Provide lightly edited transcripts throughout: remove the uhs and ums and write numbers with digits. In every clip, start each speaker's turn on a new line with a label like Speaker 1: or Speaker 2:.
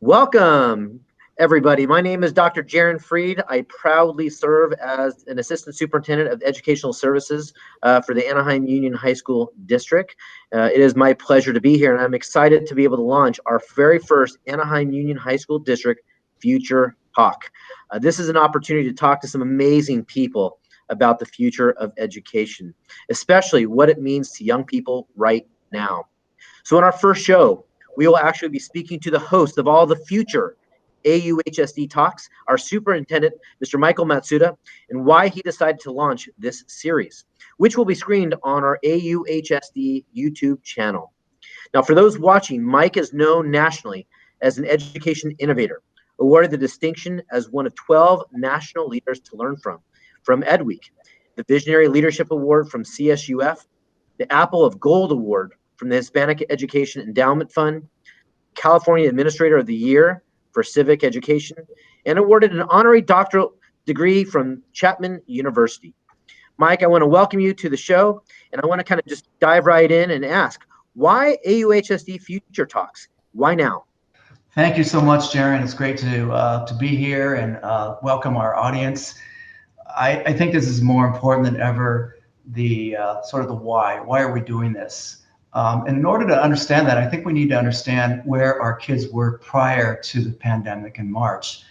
Speaker 1: Welcome, everybody. My name is Dr. Jaron Fried. I proudly serve as an Assistant Superintendent of Educational Services for the Anaheim Union High School District. It is my pleasure to be here, and I'm excited to be able to launch our very first Anaheim Union High School District Future Talk. This is an opportunity to talk to some amazing people about the future of education, especially what it means to young people right now. So in our first show, we will actually be speaking to the host of all the future AUHSD talks, our superintendent, Mr. Michael Matsuda, and why he decided to launch this series, which will be screened on our AUHSD YouTube channel. Now, for those watching, Mike is known nationally as an education innovator, awarded the distinction as one of 12 national leaders to learn from EdWeek, the Visionary Leadership Award from CSUF, the Apple of Gold Award from the Hispanic Education Endowment Fund, California Administrator of the Year for Civic Education, and awarded an honorary doctoral degree from Chapman University. Mike, I want to welcome you to the show, and I want to kind of just dive right in and ask, why AUHSD Future Talks? Why now?
Speaker 2: Thank you so much, Jaron. It's great to be here and welcome our audience. I think this is more important than ever, the sort of the why. Why are we doing this? And in order to understand that, I think we need to understand where our kids were prior to the pandemic in March.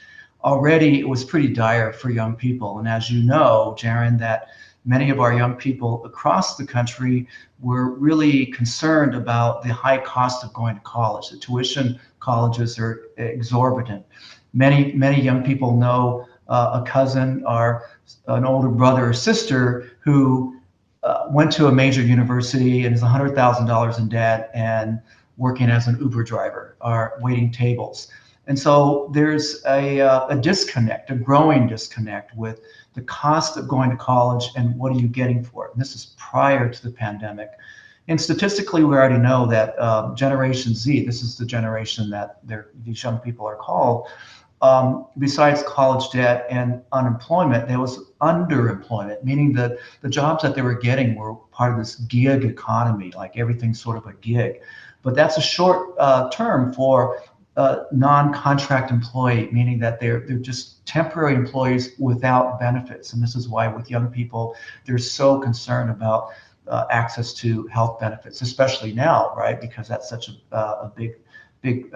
Speaker 2: Already, it was pretty dire for young people. And as you know, Jaron, that many of our young people across the country were really concerned about the high cost of going to college. The tuition colleges are exorbitant. Many young people know a cousin or an older brother or sister who went to a major university and is $100,000 in debt and working as an Uber driver or waiting tables. And so there's a disconnect, a growing disconnect with the cost of going to college and what are you getting for it. And this is prior to the pandemic. And statistically, we already know that Generation Z, this is the generation that these young people are called, besides college debt and unemployment, there was underemployment, meaning that the jobs that they were getting were part of this gig economy, like everything's sort of a gig. But that's a short term for non-contract employee, meaning that they're just temporary employees without benefits. And this is why with young people, they're so concerned about access to health benefits, especially now, right? Because that's such a big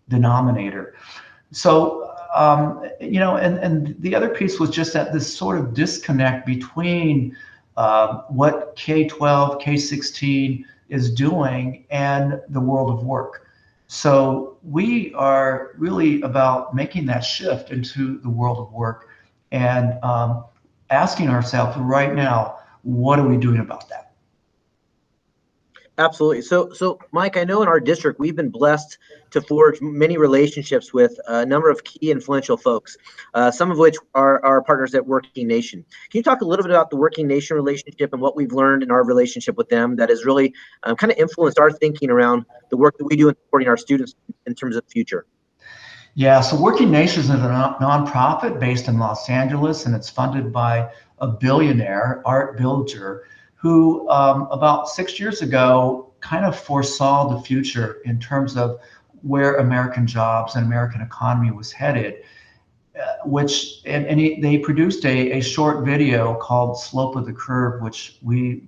Speaker 2: denominator. So, and the other piece was just that this sort of disconnect between what K-12, K-16 is doing and the world of work. So we are really about making that shift into the world of work and asking ourselves right now, what are we doing about that?
Speaker 1: Absolutely. So, Mike, I know in our district we've been blessed to forge many relationships with a number of key influential folks, some of which are our partners at Working Nation. Can you talk a little bit about the Working Nation relationship and what we've learned in our relationship with them that has really kind of influenced our thinking around the work that we do in supporting our students in terms of the future?
Speaker 2: Yeah, so Working Nations is a nonprofit based in Los Angeles, and it's funded by a billionaire, Art Bilger, who about 6 years ago kind of foresaw the future in terms of where American jobs and American economy was headed. They produced a short video called Slope of the Curve, which we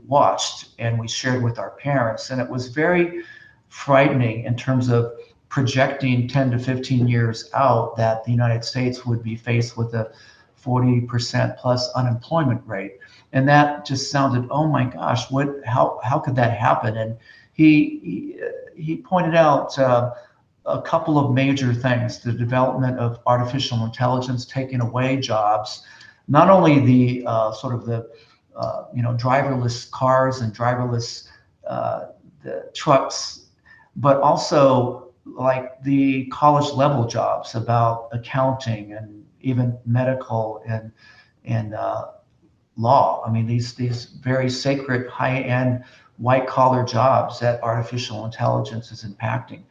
Speaker 2: watched and we shared with our parents. And it was very frightening in terms of projecting 10 to 15 years out that the United States would be faced with a 40% plus unemployment rate. And that just sounded, oh my gosh, how could that happen? And he pointed out a couple of major things: the development of artificial intelligence taking away jobs, not only the driverless cars and driverless the trucks, but also like the college level jobs about accounting and even medical and law. I mean, these very sacred, high-end, white-collar jobs that artificial intelligence is impacting.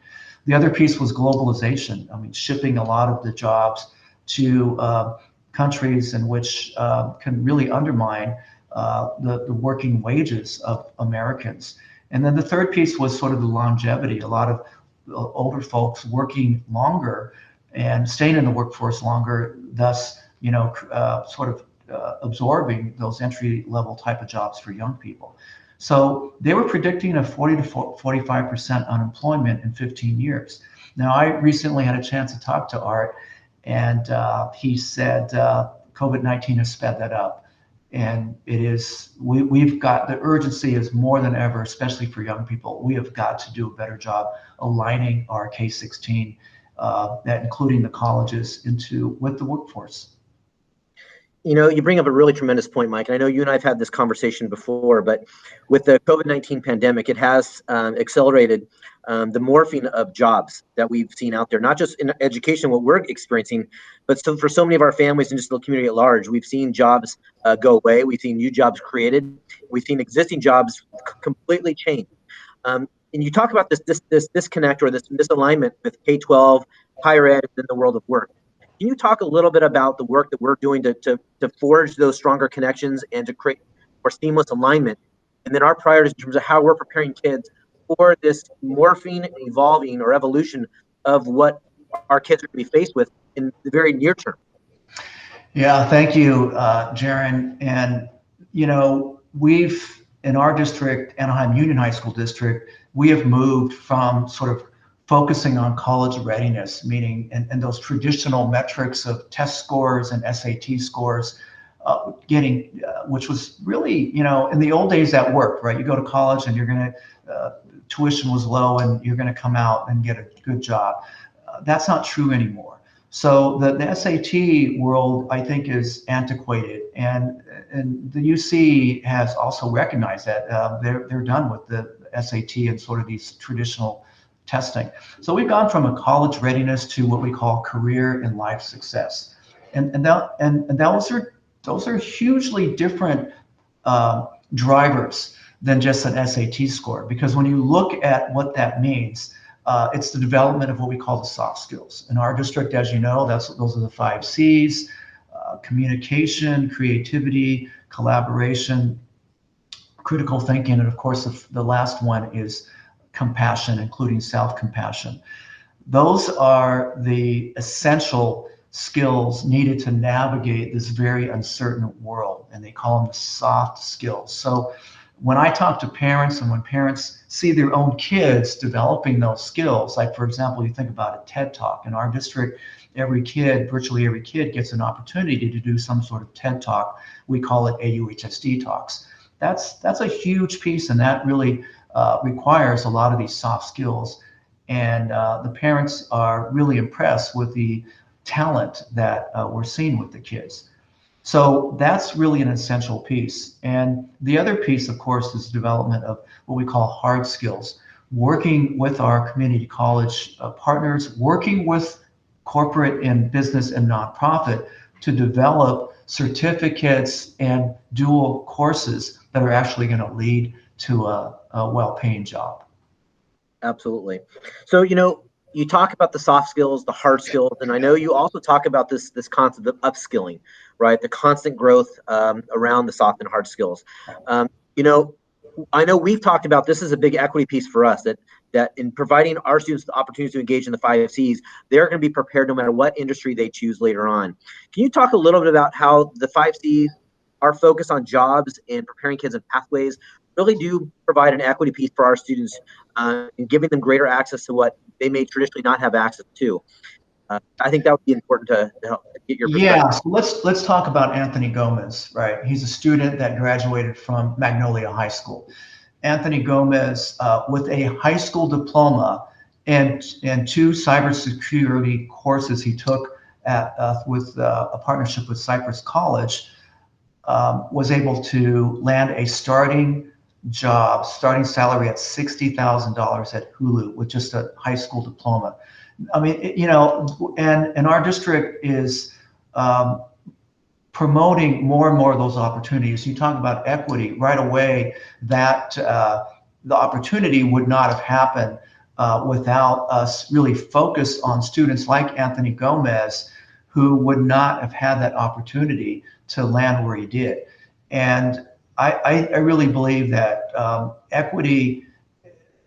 Speaker 2: The other piece was globalization. I mean, shipping a lot of the jobs to countries in which can really undermine the working wages of Americans. And then the third piece was sort of the longevity. A lot of older folks working longer and staying in the workforce longer, thus, sort of absorbing those entry-level type of jobs for young people. So they were predicting a 40 to 45% unemployment in 15 years. Now, I recently had a chance to talk to Art, and he said COVID-19 has sped that up. And it is, we've got, the urgency is more than ever, especially for young people. We have got to do a better job aligning our K-16, including the colleges, with the workforce.
Speaker 1: You bring up a really tremendous point, Mike. And I know you and I have had this conversation before, but with the COVID-19 pandemic, it has accelerated the morphing of jobs that we've seen out there, not just in education, what we're experiencing, but for so many of our families and just the community at large. We've seen jobs go away. We've seen new jobs created. We've seen existing jobs completely change. And you talk about this disconnect or this misalignment with K-12, higher ed, and the world of work. Can you talk a little bit about the work that we're doing to forge those stronger connections and to create more seamless alignment? And then our priorities in terms of how we're preparing kids for this morphing, evolving, or evolution of what our kids are going to be faced with in the very near term.
Speaker 2: Yeah, thank you, Jaron. And, we've, in our district, Anaheim Union High School District, we have moved from sort of focusing on college readiness, meaning and those traditional metrics of test scores and SAT scores, which was really, in the old days that worked, right? You go to college and you're going to, tuition was low and you're going to come out and get a good job. That's not true anymore. So the SAT world, I think, is antiquated, and the UC has also recognized that they're done with the SAT and sort of these traditional testing. So we've gone from a college readiness to what we call career and life success, and those are hugely different drivers than just an SAT score. Because when you look at what that means, it's the development of what we call the soft skills. In our district, as you know, those are the 5 C's: communication, creativity, collaboration, critical thinking, and of course the last one is compassion, including self-compassion. Those are the essential skills needed to navigate this very uncertain world, and they call them the soft skills. So when I talk to parents, and when parents see their own kids developing those skills, like, for example, you think about a TED Talk. In our district, virtually every kid gets an opportunity to do some sort of TED Talk. We call it AUHSD Talks. That's a huge piece, and that really requires a lot of these soft skills. And the parents are really impressed with the talent that we're seeing with the kids. So that's really an essential piece. And the other piece, of course, is development of what we call hard skills, working with our community college partners, working with corporate and business and nonprofit to develop certificates and dual courses that are actually going to lead to a well-paying job.
Speaker 1: Absolutely. So, you talk about the soft skills, the hard skills, and I know you also talk about this concept of upskilling, right? The constant growth around the soft and hard skills. I know we've talked about this is a big equity piece for us, that in providing our students the opportunities to engage in the 5 C's, they're going to be prepared no matter what industry they choose later on. Can you talk a little bit about how the 5 C's, our focus on jobs and preparing kids in pathways, really do provide an equity piece for our students and giving them greater access to what they may traditionally not have access to? I think that would be important to help get your perspective.
Speaker 2: Yeah, so let's talk about Anthony Gomez, right? He's a student that graduated from Magnolia High School. Anthony Gomez, with a high school diploma and 2 cybersecurity courses he took with a partnership with Cypress College, was able to land a starting salary at $60,000 at Hulu with just a high school diploma. I mean, and our district is promoting more and more of those opportunities. You talk about equity right away, that the opportunity would not have happened without us really focus on students like Anthony Gomez, who would not have had that opportunity to land where he did. And I really believe that equity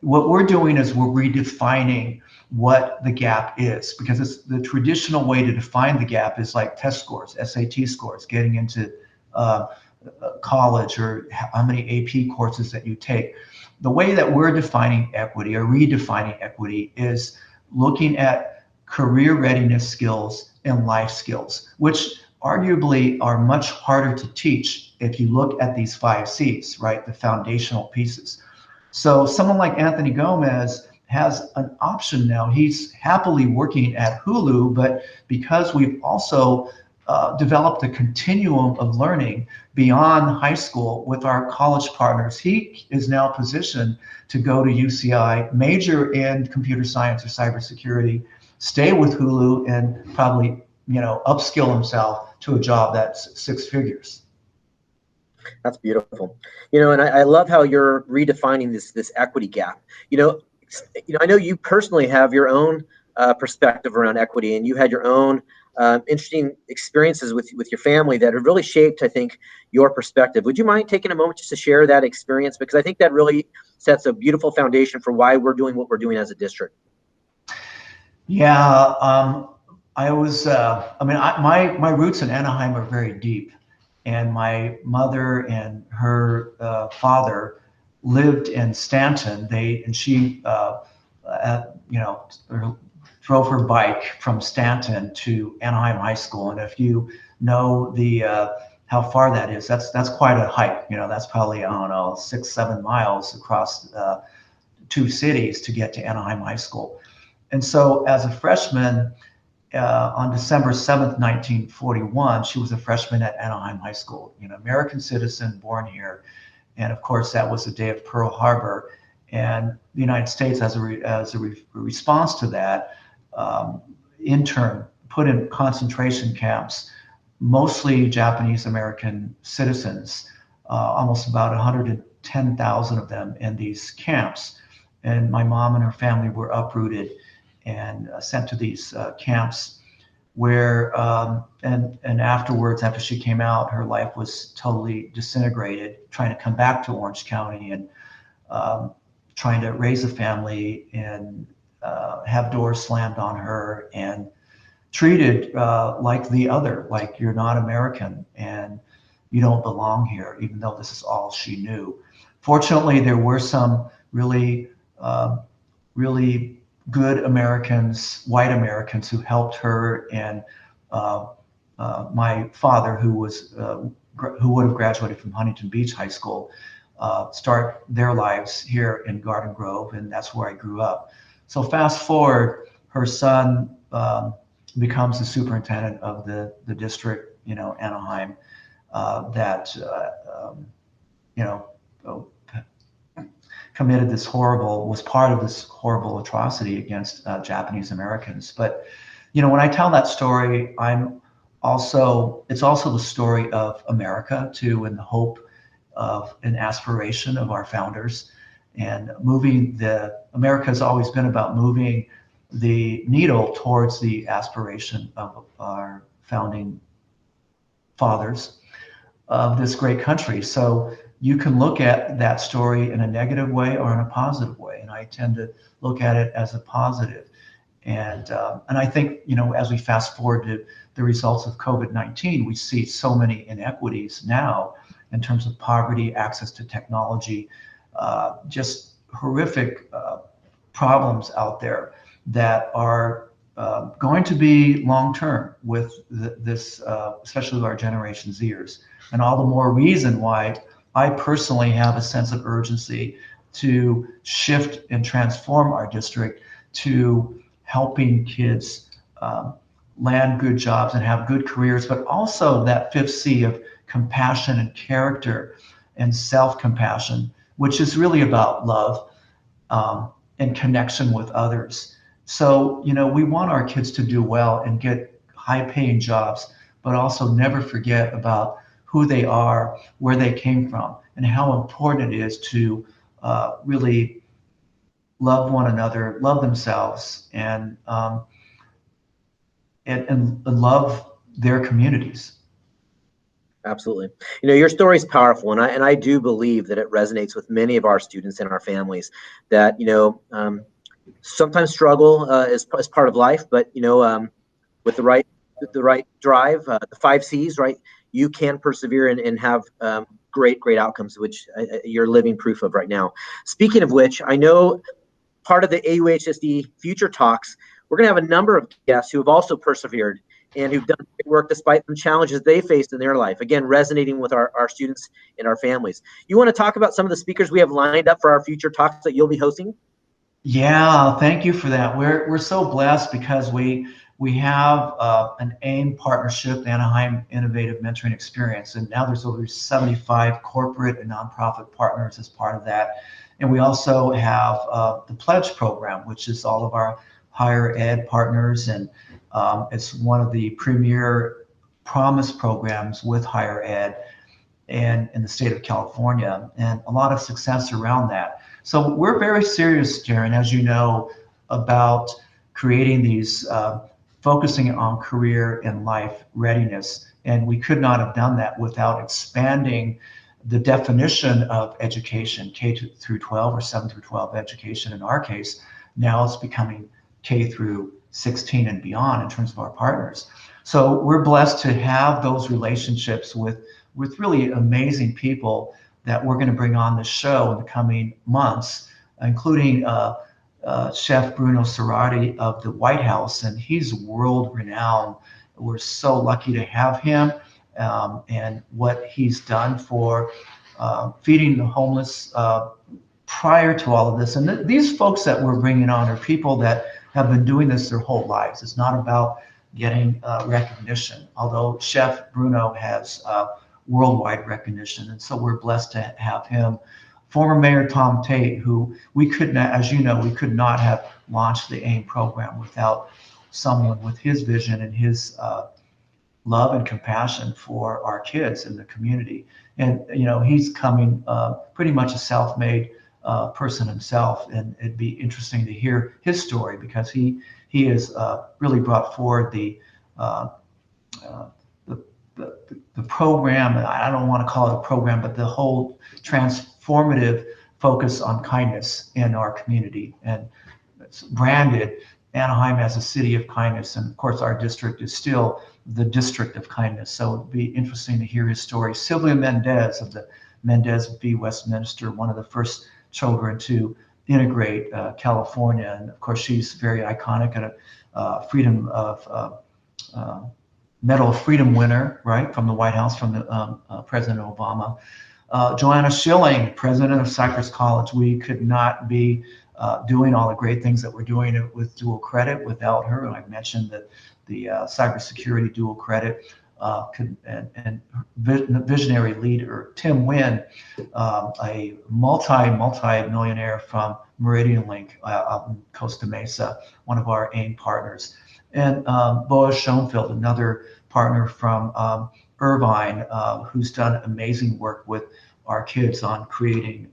Speaker 2: what we're doing is we're redefining what the gap is, because it's the traditional way to define the gap is like test scores, SAT scores, getting into uh, college, or how many AP courses that you take. The way that we're defining equity or redefining equity is looking at career readiness skills and life skills, which arguably are much harder to teach if you look at these 5 C's, right? The foundational pieces. So someone like Anthony Gomez has an option now. He's happily working at Hulu, but because we've also developed a continuum of learning beyond high school with our college partners, he is now positioned to go to UCI, major in computer science or cybersecurity, stay with Hulu, and probably upskill himself to a job that's 6 figures.
Speaker 1: That's beautiful. And I love how you're redefining this equity gap. I know you personally have your own perspective around equity, and you had your own interesting experiences with your family that have really shaped, I think, your perspective. Would you mind taking a moment just to share that experience? Because I think that really sets a beautiful foundation for why we're doing what we're doing as a district.
Speaker 2: Yeah, I was. My roots in Anaheim are very deep, and my mother and her father lived in Stanton. She drove her bike from Stanton to Anaheim High School. And if you know the how far that is, that's quite a hike. That's probably, I don't know, 6-7 miles across 2 cities to get to Anaheim High School. And so as a freshman, on December 7th, 1941, she was a freshman at Anaheim High School, American citizen, born here. And of course, that was the day of Pearl Harbor. And the United States, as a response to that, put in concentration camps, mostly Japanese American citizens, almost about 110,000 of them in these camps. And my mom and her family were uprooted and sent to these camps where, and afterwards, after she came out, her life was totally disintegrated, trying to come back to Orange County and trying to raise a family, and have doors slammed on her and treated like the other, like you're not American and you don't belong here, even though this is all she knew. Fortunately, there were some really, really good Americans, white Americans, who helped her, and my father, who would have graduated from Huntington Beach High School, start their lives here in Garden Grove, and that's where I grew up. So fast forward, her son becomes the superintendent of the district, Anaheim, that was part of this horrible atrocity against Japanese Americans. But when I tell that story, it's also the story of America too, and the hope of an aspiration of our founders, and America has always been about moving the needle towards the aspiration of our founding fathers of this great country. So you can look at that story in a negative way or in a positive way, and I tend to look at it as a positive. And I think, as we fast forward to the results of COVID-19, we see so many inequities now in terms of poverty, access to technology, just horrific problems out there that are going to be long-term with this, especially our Generation Zers. And all the more reason why I personally have a sense of urgency to shift and transform our district to helping kids land good jobs and have good careers, but also that 5th C of compassion and character and self-compassion, which is really about love and connection with others. So, we want our kids to do well and get high-paying jobs, but also never forget about who they are, where they came from, and how important it is to really love one another, love themselves, and love their communities.
Speaker 1: Absolutely. Your story is powerful, and I do believe that it resonates with many of our students and our families that, sometimes struggle is part of life, but, with the right drive, the 5 C's, right, you can persevere and have great outcomes, which you're living proof of right now. Speaking of which, I know part of the AUHSD Future Talks, we're going to have a number of guests who have also persevered and who've done great work despite some challenges they faced in their life. Again, resonating with our students and our families. You want to talk about some of the speakers we have lined up for our future talks that you'll be hosting?
Speaker 2: Yeah, thank you for that. We're so blessed because we have an AIM partnership, the Anaheim Innovative Mentoring Experience, and now there's over 75 corporate and nonprofit partners as part of that. And we also have the Pledge program, which is all of our higher ed partners, and it's one of the premier promise programs with higher ed and in the state of California, and a lot of success around that. So we're very serious, Jaron, as you know, about creating these, focusing on career and life readiness. And we could not have done that without expanding the definition of education, K through 12 or 7 through 12 education in our case. Now it's becoming K through 16 and beyond in terms of our partners. So we're blessed to have those relationships with really amazing people that we're going to bring on the show in the coming months, including Chef Bruno Cerati of the White House, and he's world renowned. We're so lucky to have him, and what he's done for feeding the homeless prior to all of this. And these folks that we're bringing on are people that have been doing this their whole lives. It's not about getting recognition, although Chef Bruno has worldwide recognition. And so we're blessed to have him. Former Mayor Tom Tate, who we could not, as you know, we could not have launched the AIM program without someone with his vision and his love and compassion for our kids in the community. And, he's coming pretty much a self-made person himself. And it'd be interesting to hear his story because he has really brought forward the program. I don't want to call it a program, but the whole transformative focus on kindness in our community. And it's branded Anaheim as a city of kindness. And of course, our district is still the district of kindness. So it'd be interesting to hear his story. Sylvia Mendez of the Mendez v. Westminster, one of the first children to integrate California. And of course, she's very iconic and a freedom of Medal of Freedom winner, right, from the White House, from the President Obama. Joanna Schilling, president of Cypress College. We could not be doing all the great things that we're doing with dual credit without her. And I mentioned that the cybersecurity dual credit and visionary leader, Tim Nguyen, a multi-millionaire from Meridian Link out in Costa Mesa, one of our AIM partners. And Boaz Schoenfeld, another partner from Irvine, who's done amazing work with our kids on creating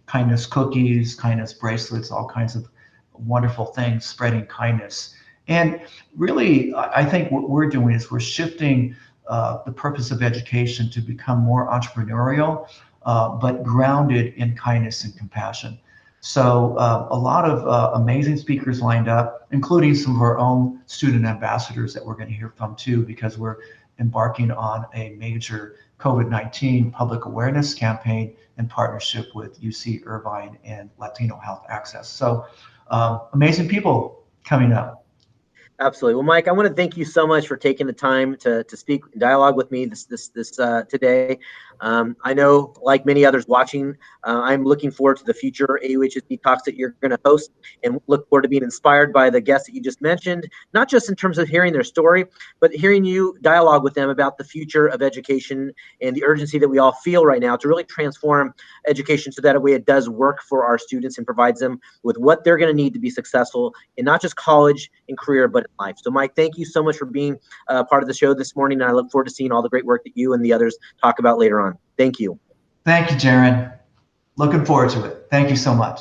Speaker 2: kindness cookies, kindness bracelets, all kinds of wonderful things, spreading kindness. And really, I think what we're doing is we're shifting the purpose of education to become more entrepreneurial, but grounded in kindness and compassion. So a lot of amazing speakers lined up, including some of our own student ambassadors that we're going to hear from too, because we're embarking on a major COVID-19 public awareness campaign in partnership with UC Irvine and Latino Health Access. So amazing people coming up.
Speaker 1: Absolutely. Well, Mike, I want to thank you so much for taking the time to speak and dialogue with me this today. I know, like many others watching, I'm looking forward to the future AUHSD talks that you're going to host, and look forward to being inspired by the guests that you just mentioned, not just in terms of hearing their story, but hearing you dialogue with them about the future of education and the urgency that we all feel right now to really transform education so that way it does work for our students and provides them with what they're going to need to be successful in not just college and career, but in life. So, Mike, thank you so much for being part of the show this morning, and I look forward to seeing all the great work that you and the others talk about later on. Thank you.
Speaker 2: Thank you, Jaron. Looking forward to it. Thank you so much.